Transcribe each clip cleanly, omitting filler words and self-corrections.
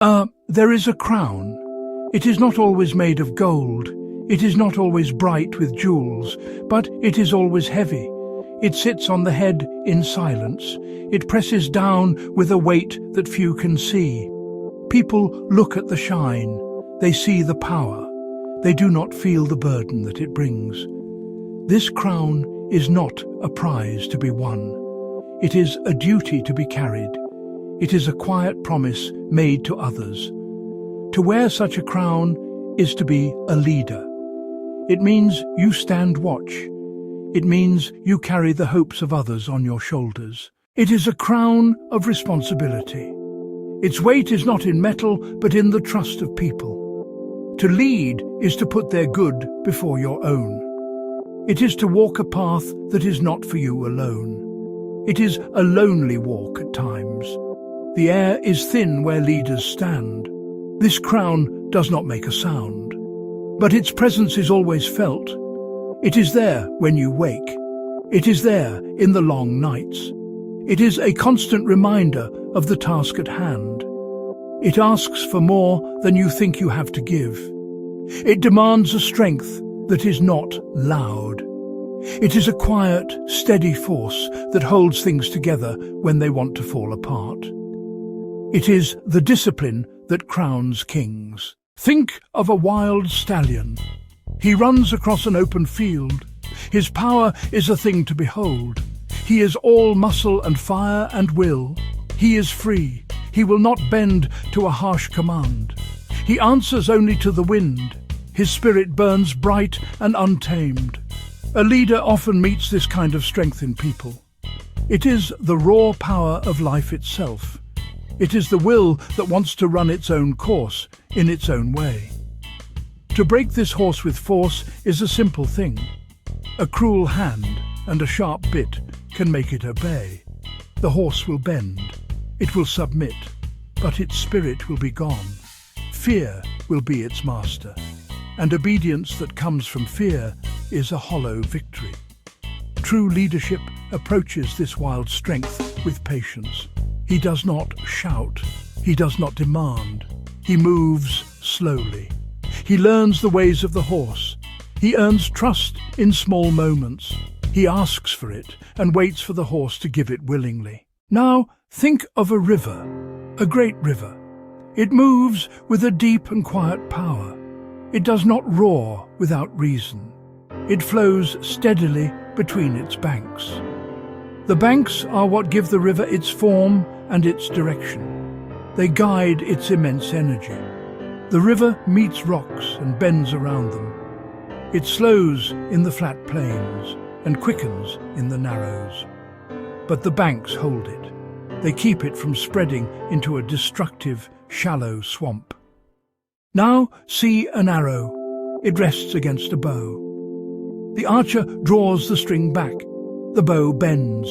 There is a crown. It is not always made of gold. It is not always bright with jewels, but it is always heavy. It sits on the head in silence. It presses down with a weight that few can see. People look at the shine. They see the power. They do not feel the burden that it brings. This crown is not a prize to be won. It is a duty to be carried. It is a quiet promise made to others. To wear such a crown is to be a leader. It means you stand watch. It means you carry the hopes of others on your shoulders. It is a crown of responsibility. Its weight is not in metal, but in the trust of people. To lead is to put their good before your own. It is to walk a path that is not for you alone. It is a lonely walk at times. The air is thin where leaders stand. This crown does not make a sound, but its presence is always felt. It is there when you wake. It is there in the long nights. It is a constant reminder of the task at hand. It asks for more than you think you have to give. It demands a strength that is not loud. It is a quiet, steady force that holds things together when they want to fall apart. It is the discipline that crowns kings. Think of a wild stallion. He runs across an open field. His power is a thing to behold. He is all muscle and fire and will. He is free. He will not bend to a harsh command. He answers only to the wind. His spirit burns bright and untamed. A leader often meets this kind of strength in people. It is the raw power of life itself. It is the will that wants to run its own course, in its own way. To break this horse with force is a simple thing. A cruel hand and a sharp bit can make it obey. The horse will bend, it will submit, but its spirit will be gone. Fear will be its master, and obedience that comes from fear is a hollow victory. True leadership approaches this wild strength with patience. He does not shout. He does not demand. He moves slowly. He learns the ways of the horse. He earns trust in small moments. He asks for it and waits for the horse to give it willingly. Now think of a river, a great river. It moves with a deep and quiet power. It does not roar without reason. It flows steadily between its banks. The banks are what give the river its form and its direction. They guide its immense energy. The river meets rocks and bends around them. It slows in the flat plains and quickens in the narrows. But the banks hold it. They keep it from spreading into a destructive, shallow swamp. Now see an arrow. It rests against a bow. The archer draws the string back. The bow bends.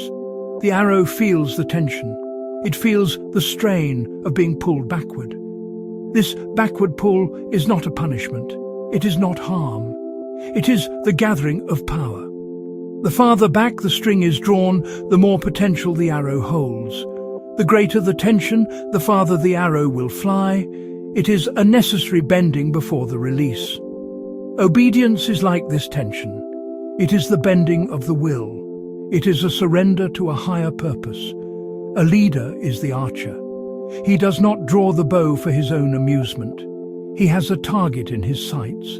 The arrow feels the tension. It feels the strain of being pulled backward. This backward pull is not a punishment. It is not harm. It is the gathering of power. The farther back the string is drawn, the more potential the arrow holds. The greater the tension, the farther the arrow will fly. It is a necessary bending before the release. Obedience is like this tension. It is the bending of the will. It is a surrender to a higher purpose. A leader is the archer. He does not draw the bow for his own amusement. He has a target in his sights.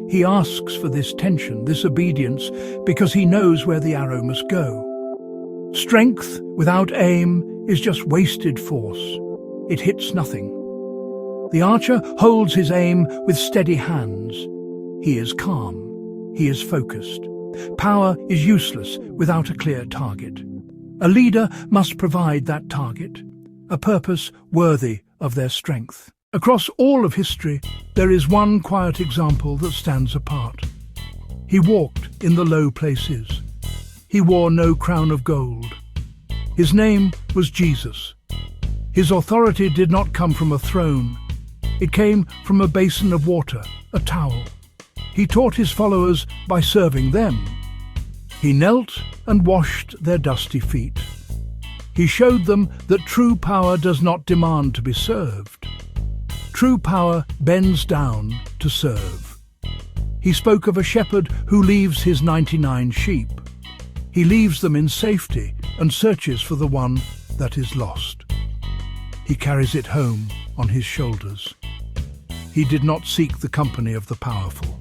He asks for this tension, this obedience, because he knows where the arrow must go. Strength without aim is just wasted force. It hits nothing. The archer holds his aim with steady hands. He is calm. He is focused. Power is useless without a clear target. A leader must provide that target, a purpose worthy of their strength. Across all of history, there is one quiet example that stands apart. He walked in the low places. He wore no crown of gold. His name was Jesus. His authority did not come from a throne. It came from a basin of water, a towel. He taught his followers by serving them. He knelt and washed their dusty feet. He showed them that true power does not demand to be served. True power bends down to serve. He spoke of a shepherd who leaves his 99 sheep. He leaves them in safety and searches for the one that is lost. He carries it home on his shoulders. He did not seek the company of the powerful.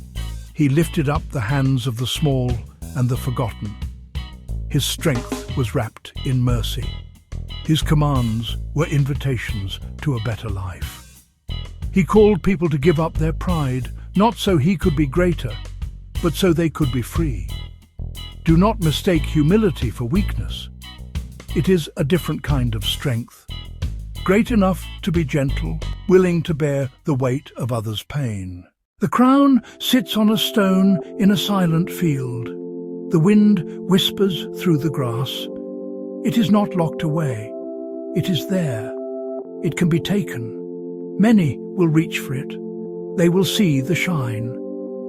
He lifted up the hands of the small and the forgotten. His strength was wrapped in mercy. His commands were invitations to a better life. He called people to give up their pride, not so he could be greater, but so they could be free. Do not mistake humility for weakness. It is a different kind of strength. Great enough to be gentle, willing to bear the weight of others' pain. The crown sits on a stone in a silent field. The wind whispers through the grass. It is not locked away. It is there. It can be taken. Many will reach for it. They will see the shine.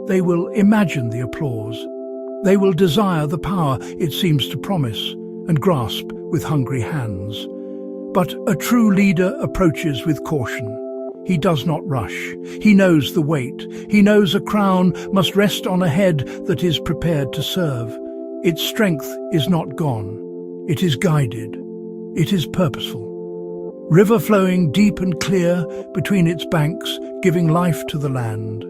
They will imagine the applause. They will desire the power it seems to promise and grasp with hungry hands. But a true leader approaches with caution. He does not rush. He knows the weight. He knows a crown must rest on a head that is prepared to serve. Its strength is not gone. It is guided. It is purposeful. River flowing deep and clear between its banks, giving life to the land.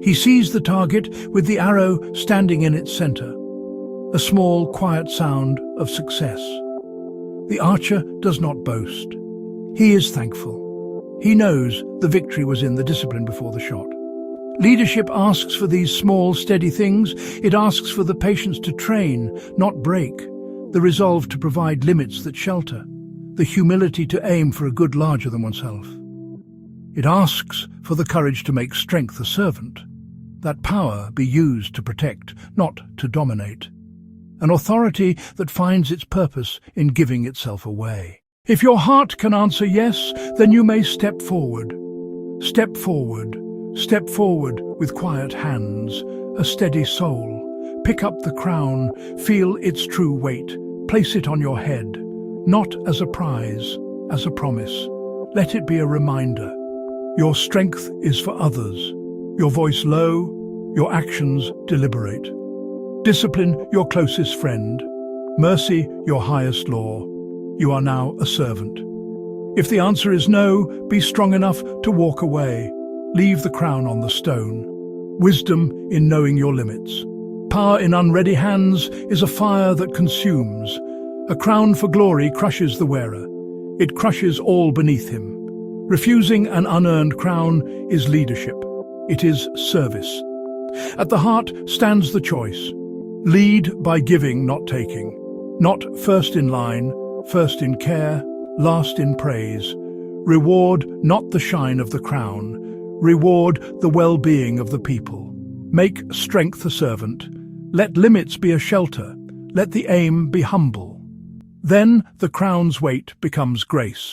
He sees the target with the arrow standing in its center. A small, quiet sound of success. The archer does not boast. He is thankful. He knows the victory was in the discipline before the shot. Leadership asks for these small, steady things. It asks for the patience to train, not break, the resolve to provide limits that shelter, the humility to aim for a good larger than oneself. It asks for the courage to make strength a servant, that power be used to protect, not to dominate, an authority that finds its purpose in giving itself away. If your heart can answer yes, then you may step forward. Step forward. Step forward with quiet hands, a steady soul. Pick up the crown, feel its true weight. Place it on your head, not as a prize, as a promise. Let it be a reminder. Your strength is for others. Your voice low, your actions deliberate. Discipline your closest friend. Mercy your highest law. You are now a servant. If the answer is no, be strong enough to walk away. Leave the crown on the stone. Wisdom in knowing your limits. Power in unready hands is a fire that consumes. A crown for glory crushes the wearer. It crushes all beneath him. Refusing an unearned crown is leadership. It is service. At the heart stands the choice. Lead by giving, not taking. Not first in line, first in care, last in praise. Reward not the shine of the crown. Reward the well-being of the people. Make strength a servant. Let limits be a shelter. Let the aim be humble. Then the crown's weight becomes grace.